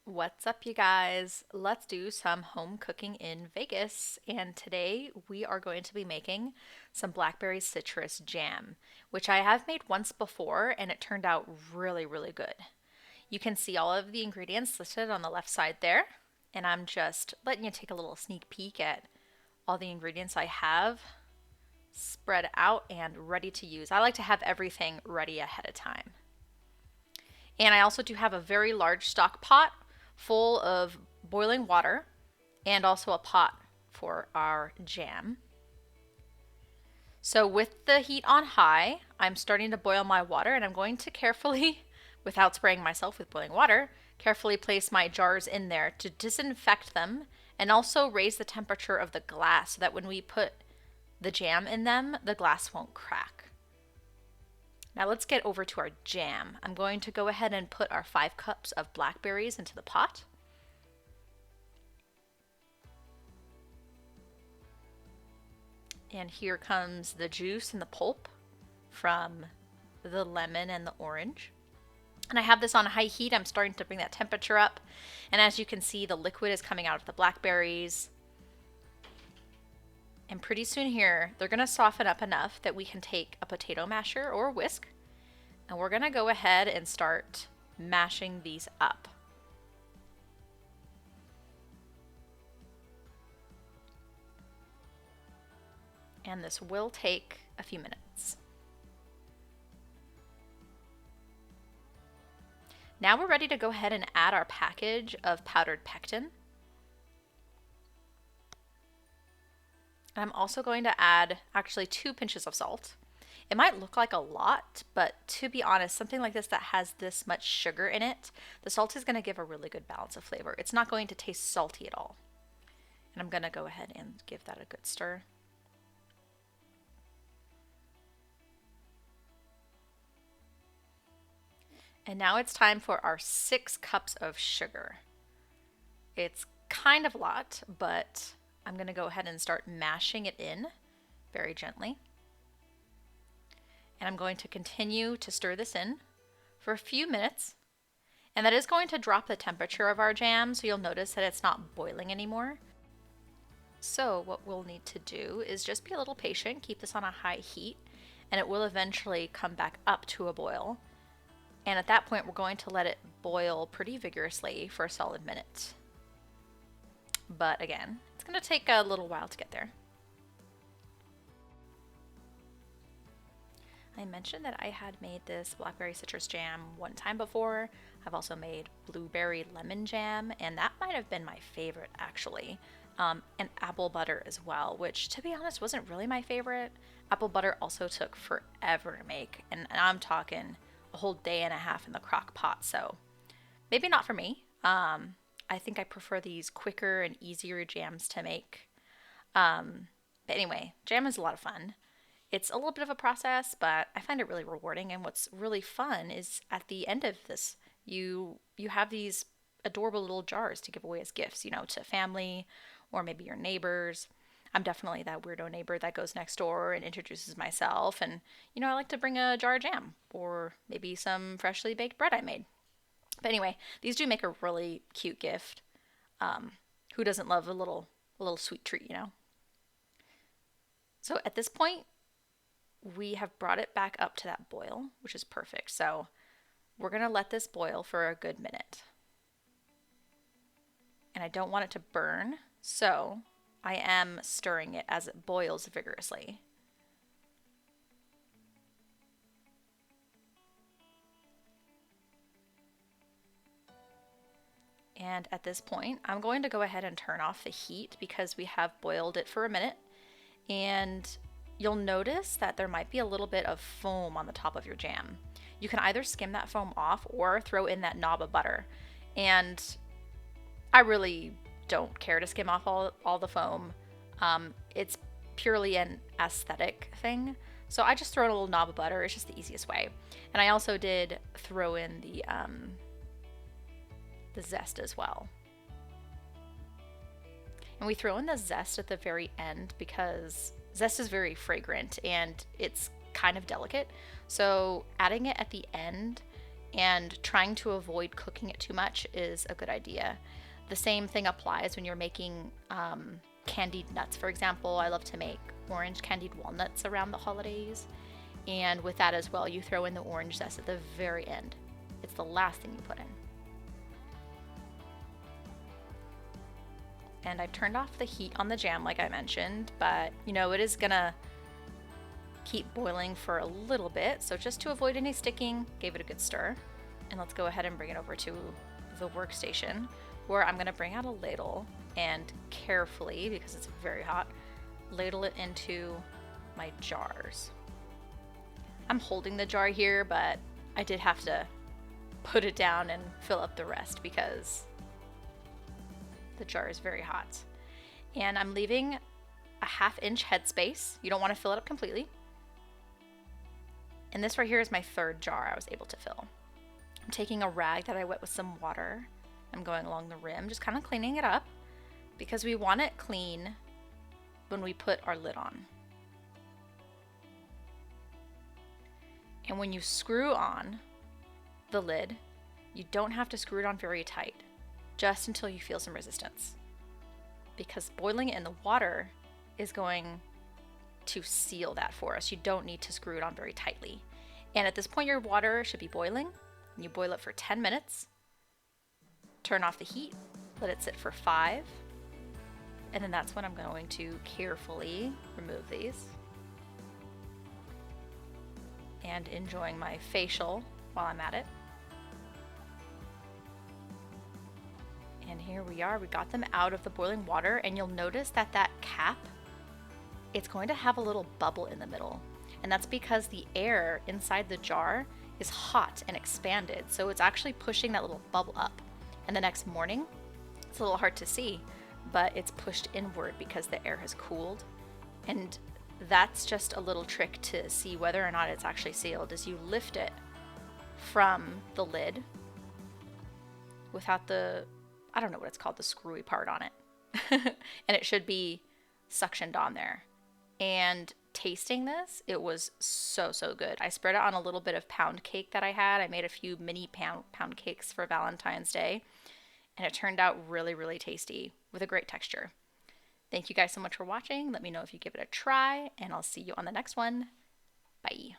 What's up, you guys? Let's do some home cooking in Vegas. And today we are going to be making some Blackberry Citrus Jam, which I have made once before and it turned out really, really good. You can see all of the ingredients listed on the left side there. And I'm just letting you take a little sneak peek at all the ingredients I have spread out and ready to use. I like to have everything ready ahead of time. And I also do have a very large stock pot full of boiling water and also a pot for our jam. So with the heat on high, I'm starting to boil my water and I'm going to carefully, without spraying myself with boiling water, carefully place my jars in there to disinfect them and also raise the temperature of the glass so that when we put the jam in them, the glass won't crack. Now let's get over to our jam. I'm going to go ahead and put our 5 cups of blackberries into the pot. And here comes the juice and the pulp from the lemon and the orange. And I have this on high heat. I'm starting to bring that temperature up. And as you can see, the liquid is coming out of the blackberries. And pretty soon here, they're going to soften up enough that we can take a potato masher or a whisk, and we're going to go ahead and start mashing these up. And this will take a few minutes. Now we're ready to go ahead and add our package of powdered pectin. I'm also going to add actually 2 pinches of salt. It might look like a lot, but to be honest, something like this that has this much sugar in it, the salt is going to give a really good balance of flavor. It's not going to taste salty at all. And I'm going to go ahead and give that a good stir. And now it's time for our 6 cups of sugar. It's kind of a lot, but I'm going to go ahead and start mashing it in very gently. And I'm going to continue to stir this in for a few minutes. And that is going to drop the temperature of our jam, so you'll notice that it's not boiling anymore. So what we'll need to do is just be a little patient, keep this on a high heat, and it will eventually come back up to a boil. And at that point, we're going to let it boil pretty vigorously for a solid minute. But again, it's going to take a little while to get there. I mentioned that I had made this blackberry citrus jam one time before. I've also made blueberry lemon jam, and that might have been my favorite actually. And apple butter as well, which to be honest wasn't really my favorite. Apple butter also took forever to make, and I'm talking a whole day and a half in the crock pot, so maybe not for me. I think I prefer these quicker and easier jams to make. But anyway, jam is a lot of fun. It's a little bit of a process, but I find it really rewarding. And what's really fun is at the end of this, you have these adorable little jars to give away as gifts, to family or maybe your neighbors. I'm definitely that weirdo neighbor that goes next door and introduces myself. And, I like to bring a jar of jam or maybe some freshly baked bread I made. But anyway, these do make a really cute gift. Who doesn't love a little sweet treat, So at this point, we have brought it back up to that boil, which is perfect. So we're going to let this boil for a good minute. And I don't want it to burn, so I am stirring it as it boils vigorously. And at this point, I'm going to go ahead and turn off the heat because we have boiled it for a minute. And you'll notice that there might be a little bit of foam on the top of your jam. You can either skim that foam off or throw in that knob of butter. And I really don't care to skim off all the foam. It's purely an aesthetic thing. So I just throw in a little knob of butter. It's just the easiest way. And I also did throw in the zest as well. And we throw in the zest at the very end because zest is very fragrant and it's kind of delicate. So adding it at the end and trying to avoid cooking it too much is a good idea. The same thing applies when you're making candied nuts, for example. I love to make orange candied walnuts around the holidays. And with that as well, you throw in the orange zest at the very end. It's the last thing you put in. And I've turned off the heat on the jam like I mentioned, but you know, it is gonna keep boiling for a little bit. So just to avoid any sticking, gave it a good stir. And let's go ahead and bring it over to the workstation, where I'm gonna bring out a ladle and carefully, because it's very hot, ladle it into my jars. I'm holding the jar here, but I did have to put it down and fill up the rest because the jar is very hot. And I'm leaving a 1/2 inch headspace. You don't want to fill it up completely. And this right here is my 3rd jar I was able to fill. I'm taking a rag that I wet with some water. I'm going along the rim, just kind of cleaning it up because we want it clean when we put our lid on. And when you screw on the lid, you don't have to screw it on very tight, just until you feel some resistance. Because boiling it in the water is going to seal that for us. You don't need to screw it on very tightly. And at this point, your water should be boiling. And you boil it for 10 minutes. Turn off the heat, let it sit for 5. And then that's when I'm going to carefully remove these. And enjoying my facial while I'm at it. And here we are, we got them out of the boiling water, and you'll notice that that cap, it's going to have a little bubble in the middle. And that's because the air inside the jar is hot and expanded. So it's actually pushing that little bubble up. And the next morning, it's a little hard to see, but it's pushed inward because the air has cooled. And that's just a little trick to see whether or not it's actually sealed, is you lift it from the lid without the, I don't know what it's called, the screwy part on it. And it should be suctioned on there. And tasting this, it was so, so good. I spread it on a little bit of pound cake that I had. I made a few mini pound cakes for Valentine's Day. And it turned out really, really tasty with a great texture. Thank you guys so much for watching. Let me know if you give it a try, and I'll see you on the next one. Bye.